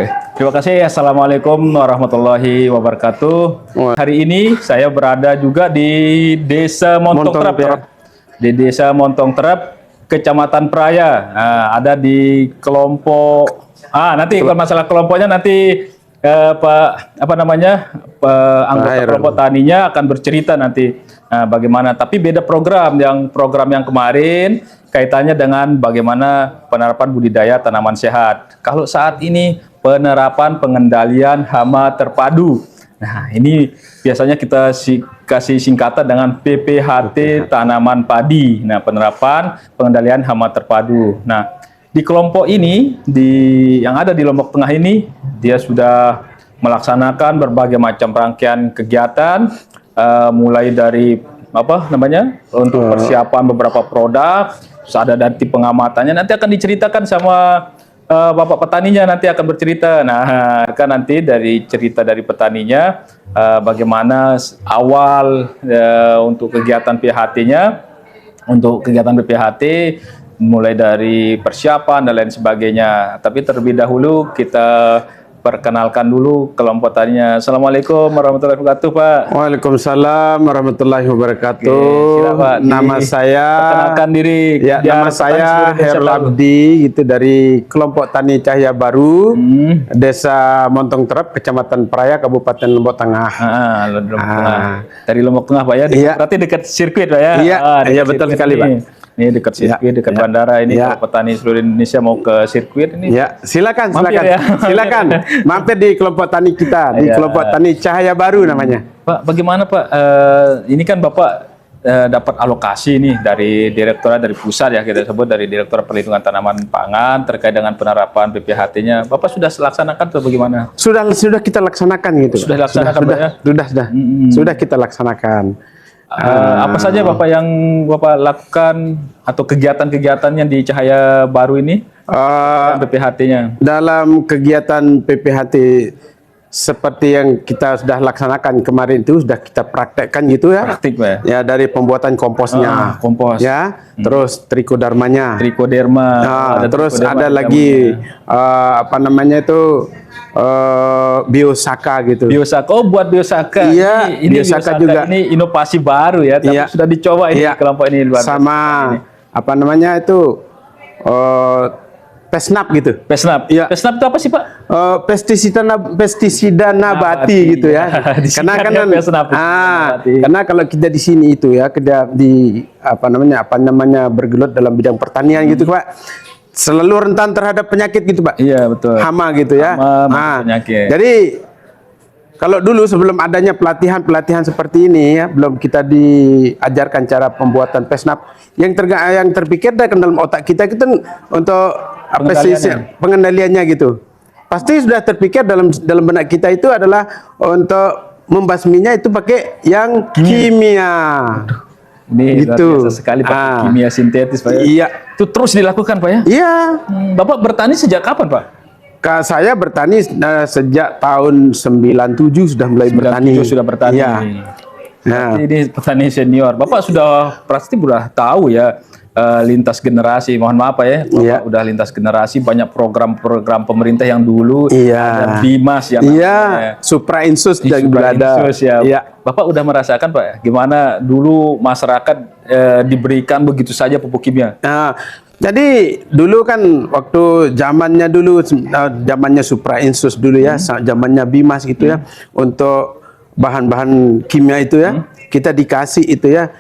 Oke, terima kasih. Assalamualaikum warahmatullahi wabarakatuh. Hari ini saya berada juga di Desa Montong Terap ya. Di Desa Montong Terap, Kecamatan Praia. Nah, ada di kelompok. Nanti kalau masalah kelompoknya nanti anggota kelompok taninya akan bercerita nanti bagaimana. Tapi beda program yang kemarin kaitannya dengan bagaimana penerapan budidaya tanaman sehat. Kalau saat ini penerapan pengendalian hama terpadu. Nah, ini biasanya kita kasih singkatan dengan PPHT tanaman padi. Nah, penerapan pengendalian hama terpadu. Nah, di kelompok ini yang ada di Lombok Tengah ini, dia sudah melaksanakan berbagai macam rangkaian kegiatan, mulai dari untuk persiapan beberapa produk, terus ada nanti pengamatannya, nanti akan diceritakan sama Bapak petaninya, nanti akan bercerita. Nah, kan nanti dari cerita dari petaninya, bagaimana awal untuk kegiatan PPHT-nya, untuk kegiatan PPHT, mulai dari persiapan dan lain sebagainya. Tapi terlebih dahulu kita perkenalkan dulu kelompok taninya. Assalamualaikum warahmatullahi wabarakatuh, Pak. Waalaikumsalam warahmatullahi wabarakatuh. Oke, Pak, nama saya perkenalkan diri. Ya, nama saya Herul Abdi, itu dari kelompok tani Cahaya Baru, Desa Montong Terap, Kecamatan Praia, Kabupaten Lombok Tengah. Lombok Tengah. Dari Lombok Tengah, Pak ya. Berarti dekat sirkuit, Pak ya. Iya, betul sekali, Pak. Ini dekat sirkuit, dekat bandara ini. Kalau petani seluruh Indonesia mau ke sirkuit ini. Ya, silakan. Ya. Silakan mampir di kelompok tani kita, di kelompok tani Cahaya Baru namanya. Pak, bagaimana Pak? Ini kan Bapak dapat alokasi nih dari direktorat, dari pusat ya, kita sebut dari Direktorat Perlindungan Tanaman Pangan terkait dengan penerapan PPHT-nya. Bapak sudah laksanakan atau bagaimana? Sudah kita laksanakan gitu. Sudah laksanakan, Pak ya? Sudah kita laksanakan. Apa saja Bapak yang Bapak lakukan atau kegiatan-kegiatan yang di Cahaya Baru ini? PPHT-nya. Dalam kegiatan PPHT seperti yang kita sudah laksanakan kemarin itu sudah kita praktekkan gitu ya. Praktik, Pak. Ya, dari pembuatan komposnya. Kompos. Ya, terus trikodermanya. Trikoderma. Terus ada lagi biosaka gitu. Biosaka, buat biosaka. Iya, ini biosaka juga. Ini inovasi baru ya, tapi sudah dicoba ini kelompok ini luar biasa. Sama Pesnap gitu. Pesnap. Iya. Pesnap itu apa sih, Pak? Pestisida nabati gitu ya. Karena kalau kita di sini itu ya, bergelut dalam bidang pertanian gitu, Pak. Selalu rentan terhadap penyakit gitu, Pak. Iya, betul. Hama gitu ya. Penyakit. Jadi kalau dulu sebelum adanya pelatihan seperti ini ya, belum kita diajarkan cara pembuatan pesnap. Yang terpikir dalam otak kita itu untuk pengendaliannya gitu. Pasti sudah terpikir dalam benak kita itu adalah untuk membasminya itu pakai yang kimia. Ini gitu. Luar biasa sekali Pak, kimia sintetis, Pak. Iya. Itu terus dilakukan, Pak ya? Iya. Bapak bertani sejak kapan, Pak? Saya bertani sejak tahun 97 sudah mulai bertani. Sudah bertani. Iya. Nah, ini petani senior. Bapak pasti sudah tahu ya lintas generasi. Mohon maaf Pak ya, Bapak udah lintas generasi, banyak program-program pemerintah yang dulu. Ada Bimas yang Supra Insus dan ada. Bapak udah merasakan Pak ya, gimana dulu masyarakat diberikan begitu saja pupuk kimia? Jadi dulu kan waktu zamannya Supra Insus dulu ya, zamannya Bimas gitu ya, untuk bahan-bahan kimia itu ya, kita dikasih itu ya,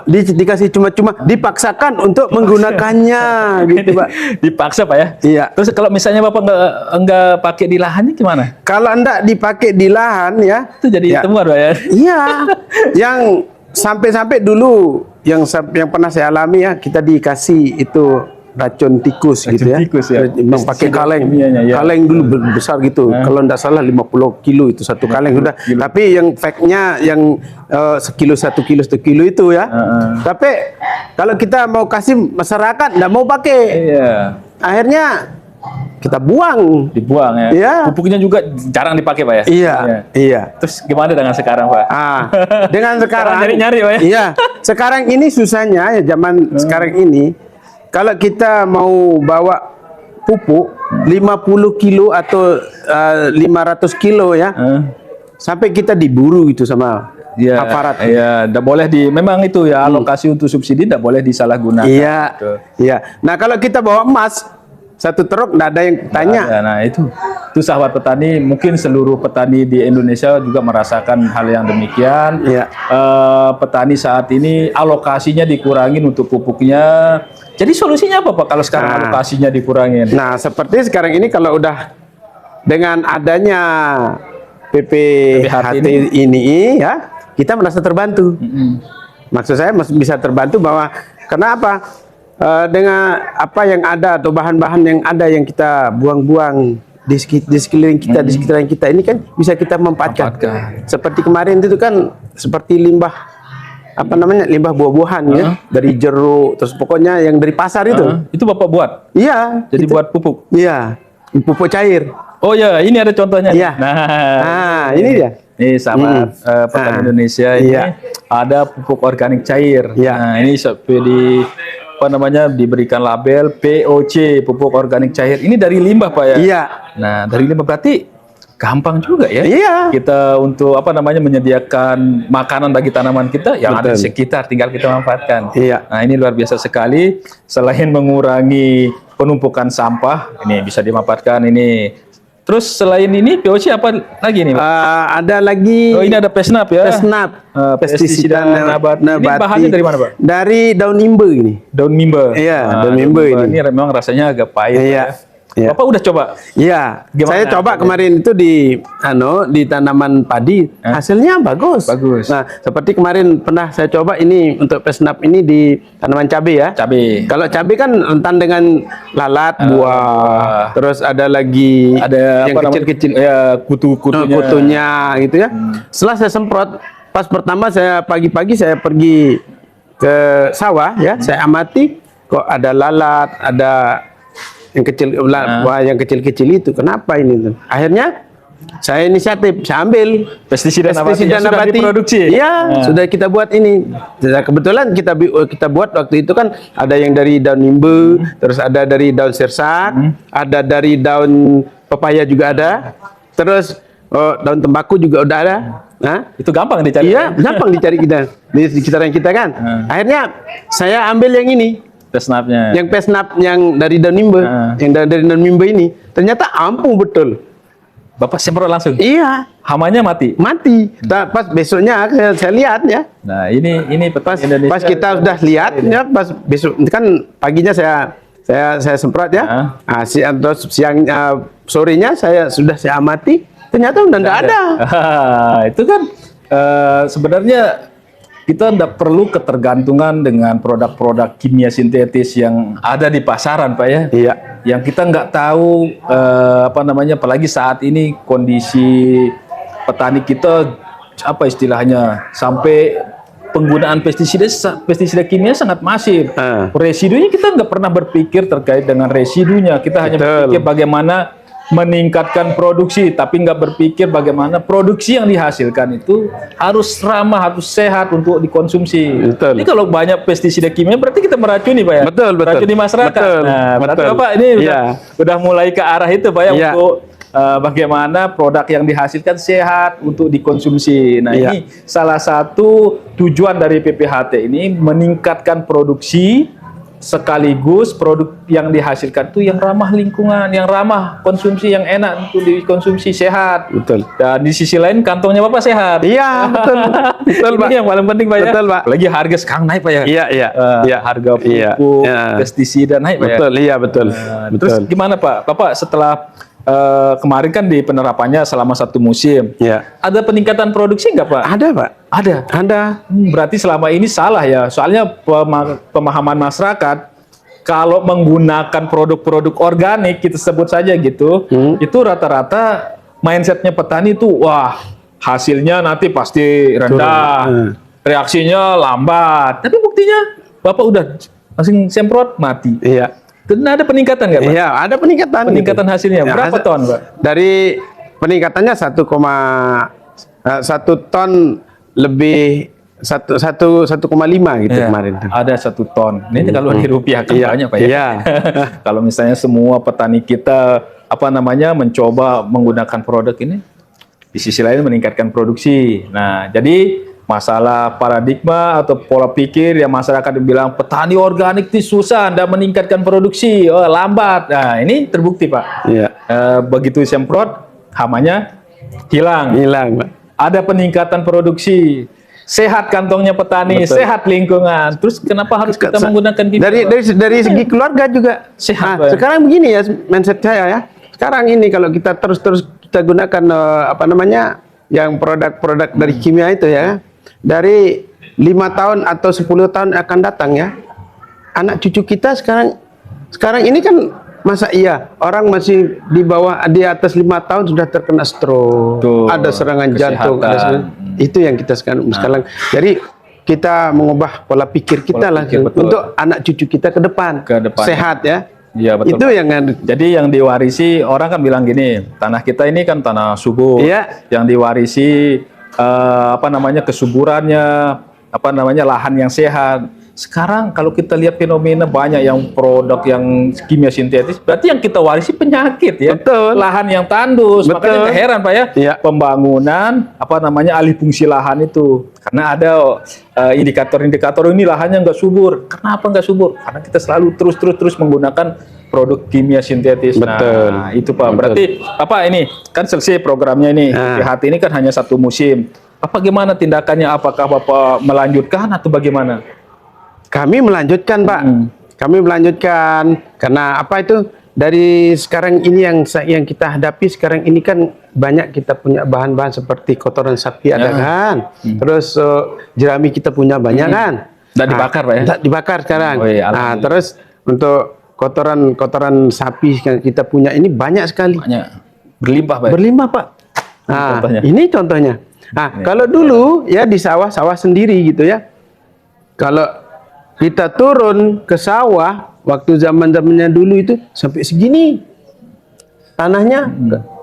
dikasih cuma-cuma, dipaksakan untuk menggunakannya gitu, Pak. Dipaksa Pak ya? Iya. Terus kalau misalnya Bapak enggak pakai di lahannya gimana? Kalau enggak dipakai di lahan ya, itu jadi temuan Pak ya? Iya. Yang sampai-sampai dulu yang pernah saya alami ya, kita dikasih itu racun tikus gitu ya. Pakai kaleng. Kaleng dulu besar gitu. Kalau enggak salah 50 kilo itu satu kaleng sudah. Tapi yang fact-nya yang sekilo itu ya. Tapi kalau kita mau kasih masyarakat enggak mau pakai. Akhirnya kita dibuang ya. Iya. Pupuknya juga jarang dipakai Pak ya. Iya. Terus gimana dengan sekarang Pak? Dengan sekarang nyari-nyari Pak ya. Iya. Sekarang ini susahnya ya, zaman sekarang ini kalau kita mau bawa pupuk 50 kilo atau 500 kilo ya. Sampai kita diburu itu sama Ya, aparat. ya, tidak boleh memang itu ya alokasi untuk subsidi tidak boleh disalahgunakan. Iya, Gitu. iya. Nah kalau kita bawa emas 1 truk, nggak ada yang tanya. Ya, nah itu sahabat petani, mungkin seluruh petani di Indonesia juga merasakan hal yang demikian. Iya. Petani saat ini alokasinya dikurangin untuk pupuknya. Jadi solusinya apa Pak kalau sekarang alokasinya dikurangin? Nah seperti sekarang ini kalau udah dengan adanya PPHT ini ya, kita merasa terbantu. Maksud saya bisa terbantu bahwa kenapa? Dengan apa yang ada atau bahan-bahan yang ada yang kita buang-buang di sekeliling kita, di sekitaran kita ini kan bisa kita manfaatkan. Seperti kemarin itu kan seperti limbah apa namanya, limbah buah-buahan ya, dari jeruk, terus pokoknya yang dari pasar itu. Itu Bapak buat? Iya. Jadi buat pupuk? Iya, pupuk cair. Oh ya, ini ada contohnya. Iya. Nah, ini dia. Ini sahabat petani Indonesia ini ada pupuk organik cair. Iya. Nah, ini diberikan label POC, pupuk organik cair. Ini dari limbah Pak ya? Iya. Nah, dari limbah berarti gampang juga ya. Iya. Kita untuk menyediakan makanan bagi tanaman kita yang ada di sekitar, tinggal kita manfaatkan. Iya. Nah, ini luar biasa sekali. Selain mengurangi penumpukan sampah, ini bisa dimanfaatkan ini. Terus selain ini POC apa lagi nih? Ada lagi. Oh, ini ada Pesnap ya. Pesnap. Pestisida nabati. Ini bahannya dari mana Pak? Dari daun mimba ini. Daun mimba. Iya, daun mimba ini. Ini memang rasanya agak pahit. Iya. Ya. Iya. Bapak udah coba? Iya. Gimana? Saya coba kemarin itu di tanaman padi, hasilnya bagus. Bagus. Nah, seperti kemarin pernah saya coba ini untuk Pesnap ini di tanaman cabai ya. Cabai. Kalau cabai kan rentan dengan lalat, buah. Terus ada lagi yang kecil-kecil ya, kutu-kutunya. Kutunya gitu ya. Setelah saya semprot, pas pertama saya pagi-pagi saya pergi ke sawah ya, saya amati kok ada lalat, ada yang kecil, buah yang kecil-kecil itu. Kenapa ini? Akhirnya saya inisiatif, saya ambil pestisida nabati yang sudah diproduksi. Iya, sudah kita buat ini. Kebetulan kita buat waktu itu kan ada yang dari daun nimbe, terus ada dari daun sirsak, ada dari daun pepaya juga ada. Terus daun tembakau juga udah ada. Nah, itu gampang dicari. Iya, gampang dicari kita di sekitaran kita kan. Akhirnya saya ambil yang ini. Pesnapnya. Yang pesnap yang dari daun mimba, yang dari daun mimba ini ternyata ampuh betul. Bapak semprot langsung? Iya. Hamanya mati? Mati. Nah, pas besoknya saya lihat ya. Nah, ini pas kita sudah lihat ya, pas besok kan paginya saya semprot ya. Nah, terus siang sorenya saya amati, ternyata udah enggak ada. Itu kan sebenarnya kita tidak perlu ketergantungan dengan produk-produk kimia sintetis yang ada di pasaran, Pak ya. Iya. Yang kita nggak tahu apalagi saat ini kondisi petani kita istilahnya sampai penggunaan pestisida kimia sangat masif. Residunya kita nggak pernah berpikir terkait dengan residunya. Kita hanya berpikir bagaimana meningkatkan produksi, tapi nggak berpikir bagaimana produksi yang dihasilkan itu harus ramah, harus sehat untuk dikonsumsi. Betul. Ini kalau banyak pestisida kimia berarti kita meracuni, Pak ya. Betul. Meracuni masyarakat. Betul. Nah, berarti Bapak ini udah mulai ke arah itu, Pak ya, untuk bagaimana produk yang dihasilkan sehat untuk dikonsumsi. Nah, ini salah satu tujuan dari PPHT ini meningkatkan produksi sekaligus produk yang dihasilkan itu yang ramah lingkungan, yang ramah konsumsi, yang enak untuk dikonsumsi, sehat. Betul. Dan di sisi lain kantongnya Bapak sehat. Iya, betul. Betul, Pak. Ini yang paling penting, Pak ya. Betul, Pak. Lagi harga sekarang naik, Pak ya. Iya. Harga pupuk, pestisida naik, Pak ya. Betul, iya betul. Terus gimana, Pak? Bapak setelah kemarin kan di penerapannya selama 1 musim. Iya. Ada peningkatan produksi nggak, Pak? Ada, Pak. Ada. Berarti selama ini salah ya. Soalnya pemahaman masyarakat kalau menggunakan produk-produk organik kita sebut saja gitu, itu rata-rata mindsetnya petani itu wah hasilnya nanti pasti rendah, reaksinya lambat. Tapi buktinya Bapak udah langsung semprot mati. Iya. Dan ada peningkatan nggak, Pak? Iya, ada peningkatan. Peningkatan hasilnya berapa ton, Pak? Dari peningkatannya 1 ton lebih 1,5 gitu kemarin. Ada 1 ton. Ini kalau di rupiah kan banyak Pak ya. Iya. Kalau misalnya semua petani kita mencoba menggunakan produk ini, di sisi lain meningkatkan produksi. Nah, jadi masalah paradigma atau pola pikir yang masyarakat bilang petani organik itu susah, Anda meningkatkan produksi, lambat. Nah, ini terbukti Pak. Iya. Begitu semprot, hamanya hilang. Pak. Ada peningkatan produksi. Sehat kantongnya petani, sehat lingkungan. Terus kenapa harus kita menggunakan kimia? Dari segi keluarga juga sehat. Sekarang begini ya mindset saya ya. Sekarang ini kalau kita terus kita gunakan yang produk-produk dari kimia itu ya, dari 5 tahun atau 10 tahun akan datang ya, anak cucu kita sekarang ini kan masa iya orang masih di atas 5 tahun sudah terkena stroke, ada serangan jantung, itu yang kita sekarang. Jadi kita mengubah pola pikir kita untuk anak cucu kita ke depan. Sehat ya. Iya betul. Itu yang jadi yang diwarisi, orang kan bilang gini, tanah kita ini kan tanah subur. Iya. Yang diwarisi kesuburannya, lahan yang sehat. Sekarang kalau kita lihat fenomena banyak yang produk yang kimia sintetis, berarti yang kita warisi penyakit ya. Betul. Lahan yang tandus. Betul. Makanya nggak heran Pak ya, pembangunan alih fungsi lahan itu. Karena ada indikator-indikator ini lahannya nggak subur. Kenapa nggak subur? Karena kita selalu terus menggunakan produk kimia sintetis. Betul. Nah, itu Pak. Betul. Berarti ini kan selesai programnya ini. PHT ini kan hanya 1 musim. Gimana tindakannya? Apakah Bapak melanjutkan atau bagaimana? Kami melanjutkan Pak. Kami melanjutkan karena dari sekarang ini yang kita hadapi sekarang ini kan banyak kita punya bahan-bahan seperti kotoran sapi ada kan. Terus jerami kita punya banyak kan. Dan dibakar Pak ya? Dibakar sekarang. Terus untuk kotoran sapi yang kita punya ini banyak sekali. Banyak. Berlimpah Pak. Berlimpah Pak. Ini contohnya. Kalau dulu ya di sawah sendiri gitu ya. Kalau kita turun ke sawah waktu zamannya dulu itu sampai segini tanahnya,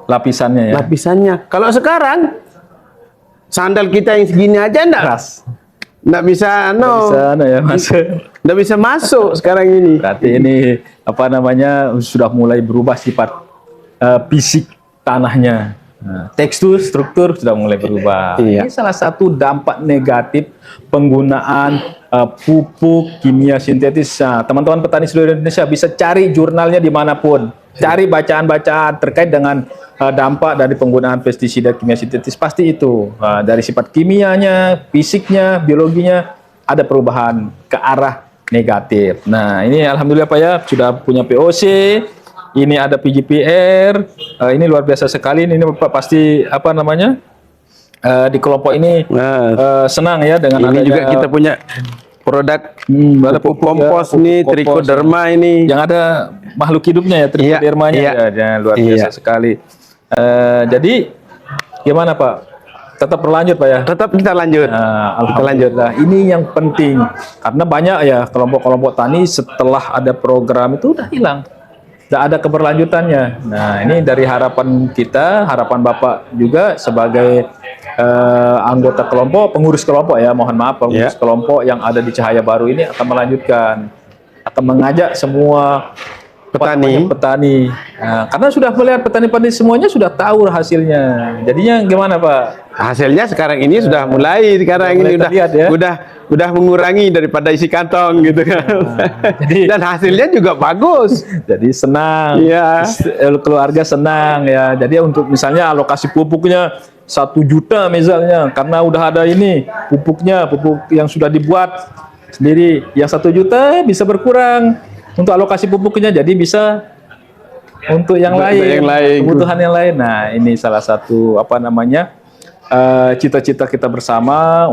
lapisannya ya. Lapisannya. Kalau sekarang sandal kita yang segini aja enggak bisa enggak bisa masuk sekarang ini. Berarti ini sudah mulai berubah sifat fisik tanahnya. Tekstur, struktur sudah mulai berubah. Ini salah satu dampak negatif penggunaan pupuk kimia sintetis. Teman-teman petani seluruh Indonesia bisa cari jurnalnya dimanapun, cari bacaan-bacaan terkait dengan dampak dari penggunaan pestisida kimia sintetis. Pasti itu dari sifat kimianya, fisiknya, biologinya ada perubahan ke arah negatif. Nah, ini alhamdulillah Pak ya sudah punya POC. Ini ada PGPR, ini luar biasa sekali. Ini Bapak pasti di kelompok ini senang ya dengan ini juga kita punya produk ada pupuk kompos nih, trichoderma ini. Yang ada makhluk hidupnya ya, trichodermanya ya, luar biasa sekali. Jadi gimana Pak? Tetap berlanjut Pak ya? Tetap kita lanjut. Alhamdulillah. Ini yang penting karena banyak ya kelompok-kelompok tani setelah ada program itu udah hilang. Tidak ada keberlanjutannya. Nah, ini dari harapan kita, harapan Bapak juga sebagai anggota kelompok, pengurus kelompok ya, mohon maaf, pengurus kelompok yang ada di Cahaya Baru ini akan melanjutkan, akan mengajak semua petani. Nah, karena sudah melihat petani-petani semuanya sudah tahu hasilnya. Jadinya gimana Pak? Hasilnya sekarang ini sudah mulai udah mengurangi daripada isi kantong gitu kan. Dan hasilnya juga bagus. Jadi senang. Keluarga senang ya. Jadi untuk misalnya alokasi pupuknya 1 juta misalnya, karena udah ada ini pupuk yang sudah dibuat sendiri, yang 1 juta bisa berkurang untuk alokasi pupuknya, jadi bisa untuk yang lain, kebutuhan yang lain. Nah, ini salah satu cita-cita kita bersama.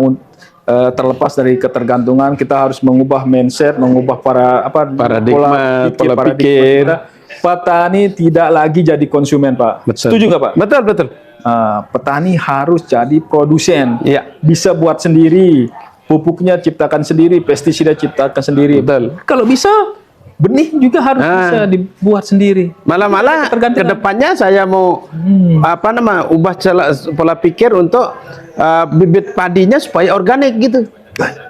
Terlepas dari ketergantungan, kita harus mengubah mindset, mengubah paradigma, pola pikir. Petani tidak lagi jadi konsumen Pak. Setuju nggak Pak? Betul. Petani harus jadi produsen. Bisa buat sendiri, pupuknya ciptakan sendiri, pestisida ciptakan sendiri. Kalau bisa benih juga harus bisa dibuat sendiri. Malah ke depannya saya mau ubah pola pikir untuk bibit padinya supaya organik gitu.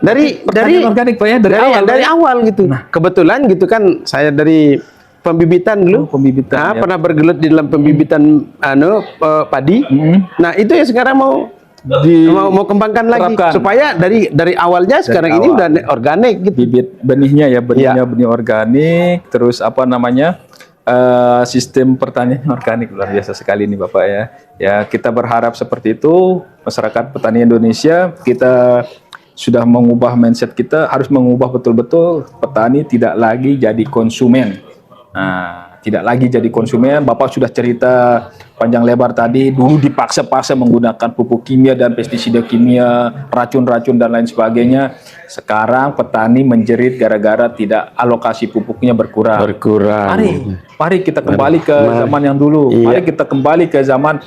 Dari organik Pak ya, dari awal gitu. Nah, kebetulan gitu kan saya dari pembibitan dulu. Pembibitan. Pernah bergelut di dalam pembibitan padi. Nah, itu ya sekarang mau kembangkan lagi supaya dari awalnya sekarang ini udah organik gitu. Bibit benihnya ya, benih organik, terus sistem pertanian organik. Luar biasa sekali nih Bapak ya. Ya, kita berharap seperti itu, masyarakat petani Indonesia kita sudah mengubah mindset, kita harus mengubah betul-betul petani tidak lagi jadi konsumen. Nah, tidak lagi jadi konsumen. Bapak sudah cerita panjang lebar tadi, dulu dipaksa-paksa menggunakan pupuk kimia dan pestisida kimia, racun-racun dan lain sebagainya. Sekarang petani menjerit gara-gara tidak alokasi pupuknya berkurang. Mari kita kembali ke zaman yang dulu. Mari kita kembali ke zaman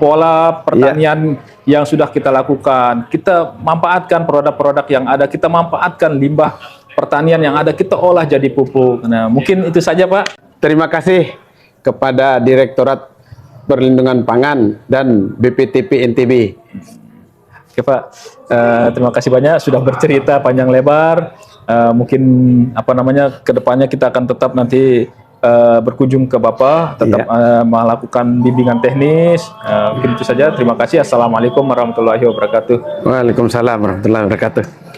pola pertanian yang sudah kita lakukan. Kita manfaatkan produk-produk yang ada, kita manfaatkan limbah pertanian yang ada, kita olah jadi pupuk. Nah, mungkin itu saja Pak. Terima kasih kepada Direktorat Perlindungan Pangan dan BPTP NTB. Oke Pak, terima kasih banyak sudah bercerita panjang lebar. Mungkin kedepannya kita akan tetap nanti berkunjung ke Bapak, tetap melakukan bimbingan teknis. Mungkin itu saja. Terima kasih. Assalamualaikum warahmatullahi wabarakatuh. Waalaikumsalam warahmatullahi wabarakatuh.